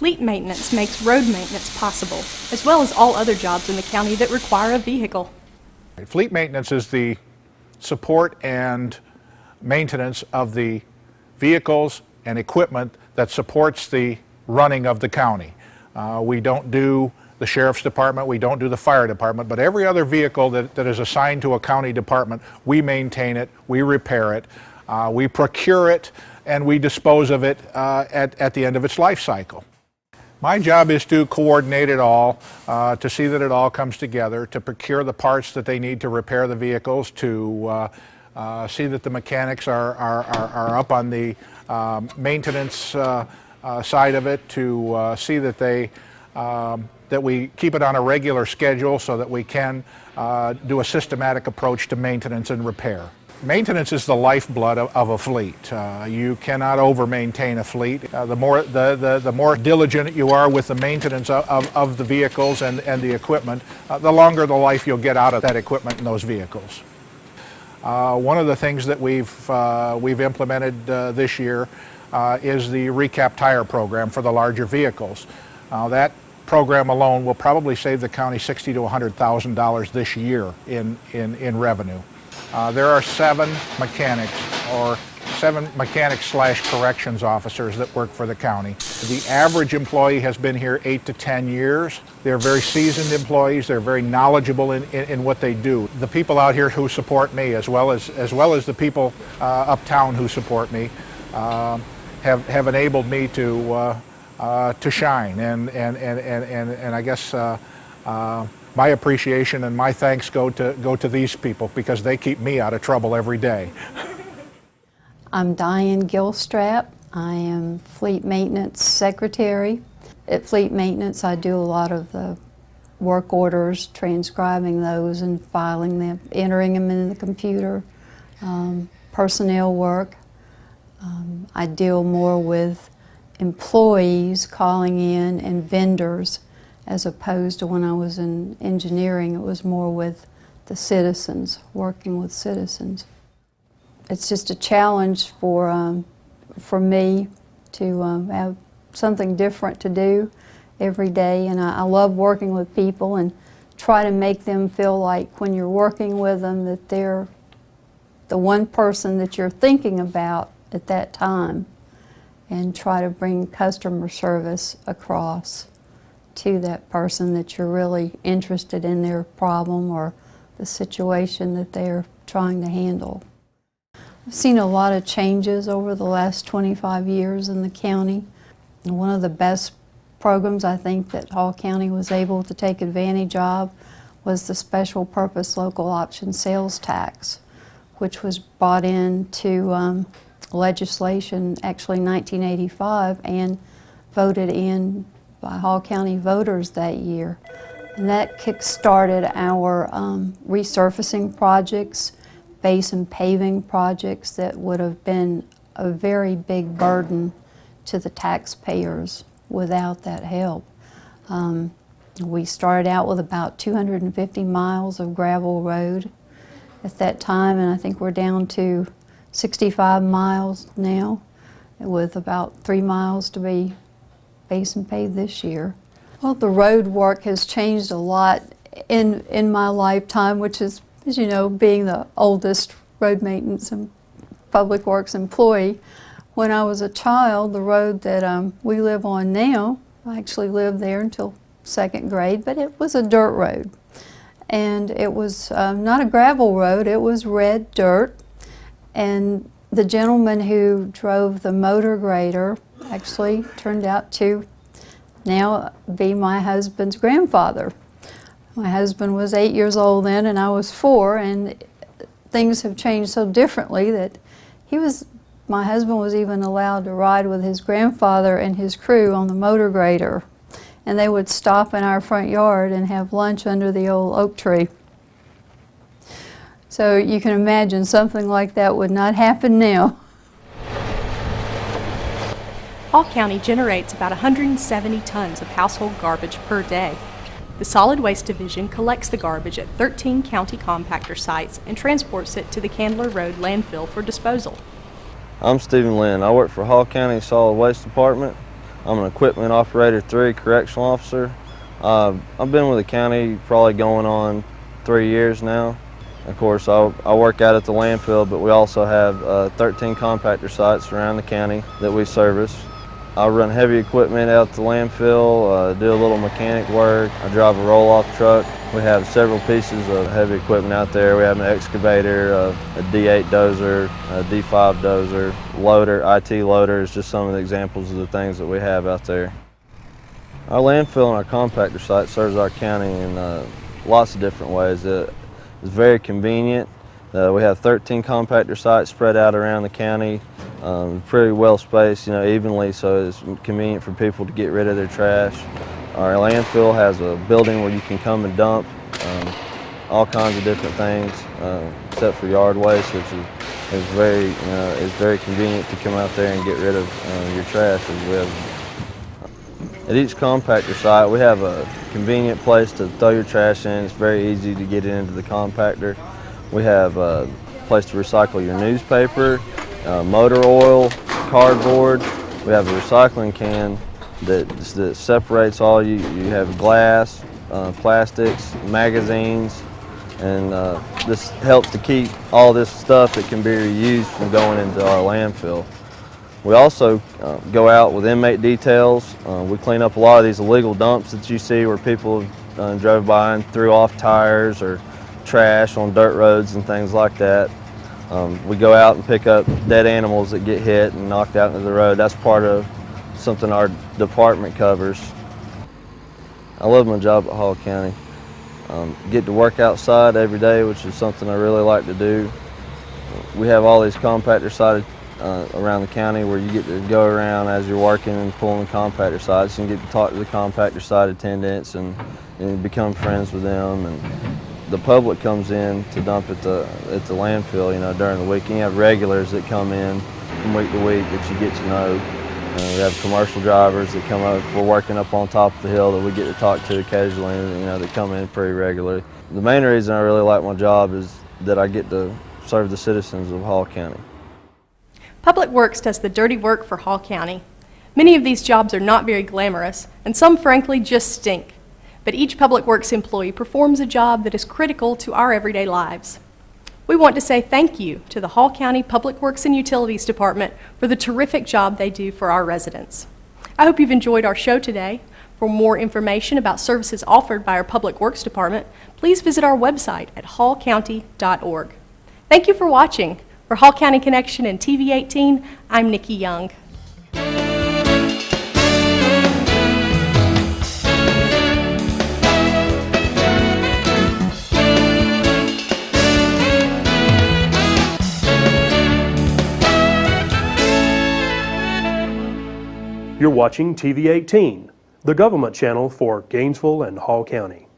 Fleet maintenance makes road maintenance possible, as well as all other jobs in the county that require a vehicle. Fleet maintenance is the support and maintenance of the vehicles and equipment that supports the running of the county. We don't do the sheriff's department, we don't do the fire department, but every other vehicle that is assigned to a county department, we maintain it, we repair it, we procure it, and we dispose of it at the end of its life cycle. My job is to coordinate it all, to see that it all comes together, to procure the parts that they need to repair the vehicles, to see that the mechanics are up on the maintenance side of it, to see that that we keep it on a regular schedule so that we can do a systematic approach to maintenance and repair. Maintenance is the lifeblood of a fleet. You cannot over-maintain a fleet. The more diligent you are with the maintenance of the vehicles and the equipment, the longer the life you'll get out of that equipment and those vehicles. One of the things that we've implemented this year is the recap tire program for the larger vehicles. That program alone will probably save the county $60,000 to $100,000 this year in revenue. There are 7 mechanics / corrections officers that work for the county. The average employee has been here 8 to 10 years. They're very seasoned employees. They're very knowledgeable in what they do. The people out here who support me, as well as the people uptown who support me, have enabled me to shine. And I guess my appreciation and my thanks go to these people because they keep me out of trouble every day. I'm Diane Gilstrap. I am Fleet Maintenance Secretary. At Fleet Maintenance, I do a lot of the work orders, transcribing those and filing them, entering them in the computer, personnel work. I deal more with employees calling in and vendors, as opposed to when I was in engineering, it was more with the citizens, working with citizens. It's just a challenge for me to have something different to do every day, and I love working with people and try to make them feel like when you're working with them that they're the one person that you're thinking about at that time, and try to bring customer service across to that person, that you're really interested in their problem or the situation that they're trying to handle. I've seen a lot of changes over the last 25 years in the county. And one of the best programs I think that Hall County was able to take advantage of was the special purpose local option sales tax, which was brought into legislation actually in 1985 and voted in by Hall County voters that year. And that kick-started our resurfacing projects, base and paving projects that would have been a very big burden to the taxpayers without that help. We started out with about 250 miles of gravel road at that time, and I think we're down to 65 miles now, with about 3 miles to be base and paved this year. Well, the road work has changed a lot in my lifetime, which is, as you know, being the oldest road maintenance and public works employee. When I was a child, the road that we live on now, I actually lived there until 2nd grade, but it was a dirt road. And it was not a gravel road, it was red dirt. And the gentleman who drove the motor grader actually turned out to now be my husband's grandfather. My husband was 8 years old then and I was 4, and things have changed so differently that my husband was even allowed to ride with his grandfather and his crew on the motor grader. And they would stop in our front yard and have lunch under the old oak tree. So you can imagine something like that would not happen now. Hall County generates about 170 tons of household garbage per day. The Solid Waste Division collects the garbage at 13 county compactor sites and transports it to the Candler Road landfill for disposal. I'm Stephen Lynn. I work for Hall County Solid Waste Department. I'm an equipment operator 3, correctional officer. I've been with the county probably going on 3 years now. Of course, I work out at the landfill, but we also have 13 compactor sites around the county that we service. I run heavy equipment out at the landfill, do a little mechanic work. I drive a roll-off truck. We have several pieces of heavy equipment out there. We have an excavator, a D8 dozer, a D5 dozer, loader, IT loader is just some of the examples of the things that we have out there. Our landfill and our compactor site serves our county in lots of different ways. It's very convenient. We have 13 compactor sites spread out around the county, pretty well spaced, evenly, so it's convenient for people to get rid of their trash. Our landfill has a building where you can come and dump all kinds of different things, except for yard waste, which is very convenient to come out there and get rid of your trash. At each compactor site, we have a convenient place to throw your trash in. It's very easy to get it into the compactor. We have a place to recycle your newspaper, motor oil, cardboard. We have a recycling can that separates all. You have glass, plastics, magazines, and this helps to keep all this stuff that can be reused from going into our landfill. We also go out with inmate details. We clean up a lot of these illegal dumps that you see where people have drove by and threw off tires or trash on dirt roads and things like that. We go out and pick up dead animals that get hit and knocked out into the road. That's part of something our department covers. I love my job at Hall County. Get to work outside every day, which is something I really like to do. We have all these compactor sites around the county where you get to go around as you're working and pulling the compactor sites and get to talk to the compactor site attendants and become friends with them. And the public comes in to dump at the landfill, during the week. And you have regulars that come in from week to week that you get to know. We have commercial drivers that come up. We're working up on top of the hill that we get to talk to occasionally, that come in pretty regularly. The main reason I really like my job is that I get to serve the citizens of Hall County. Public Works does the dirty work for Hall County. Many of these jobs are not very glamorous, and some frankly just stink. But each Public Works employee performs a job that is critical to our everyday lives. We want to say thank you to the Hall County Public Works and Utilities Department for the terrific job they do for our residents. I hope you've enjoyed our show today. For more information about services offered by our Public Works Department, please visit our website at hallcounty.org. Thank you for watching. For Hall County Connection and TV 18, I'm Nikki Young. You're watching TV 18, the government channel for Gainesville and Hall County.